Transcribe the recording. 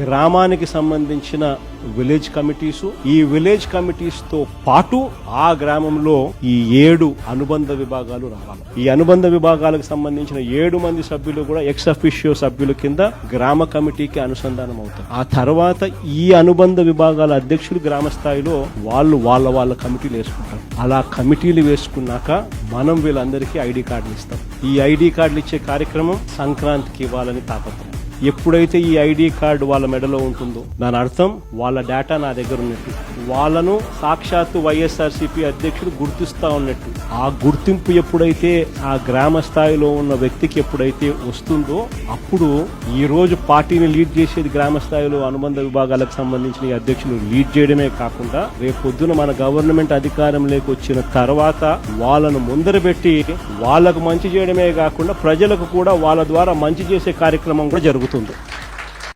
గ్రామానికి సంబంధించిన village committees, ఈ విలేజ్ కమిటీస్ తో పాటు ఆ గ్రామంలో ఈ 7 అనుబంధ విభాగాలు రావాలి. ఈ అనుబంధ విభాగాలకు సంబంధించిన 7 మంది సభ్యులు కూడా ఎక్స్ అఫిషియో సభ్యుల కింద గ్రామ కమిటీకి అనుసంధానం అవుతారు. ఆ తర్వాత ఈ అనుబంధ విభాగాల అధ్యక్షులు గ్రామ స్థాయిలో వాళ్ళ కమిటీలు వేసుకుంటారు. అలా కమిటీలు వేసుకున్నాక మనం వీళ్ళందరికీ ఐడి కార్డులు ఇస్తాం. ఈ ఐడి కార్డులు ఇచ్చే కార్యక్రమం సంక్రాంతికి ఇవ్వాలని తాపత్రయం. ఎప్పుడైతే ఈ ఐడి కార్డు వాళ్ళ మెడలో ఉంటుందో దాని అర్థం వాళ్ళ డేటా నా దగ్గర ఉన్నట్టు, వాళ్ళను సాక్షాత్తు వైఎస్ఆర్సీపీ అధ్యక్షుడు గుర్తిస్తా ఉన్నట్టు. ఆ గుర్తింపు ఎప్పుడైతే ఆ గ్రామ స్థాయిలో ఉన్న వ్యక్తికి ఎప్పుడైతే వస్తుందో అప్పుడు ఈ రోజు పార్టీని లీడ్ చేసేది గ్రామ స్థాయిలో అనుబంధ విభాగాలకు సంబంధించిన ఈ అధ్యక్షులు లీడ్ చేయడమే కాకుండా రేపు పొద్దున మన గవర్నమెంట్ అధికారంలోకి వచ్చిన తర్వాత వాళ్ళను ముందర పెట్టి వాళ్ళకు మంచి చేయడమే కాకుండా ప్రజలకు కూడా వాళ్ళ ద్వారా మంచి చేసే కార్యక్రమం కూడా జరుగుతుంది.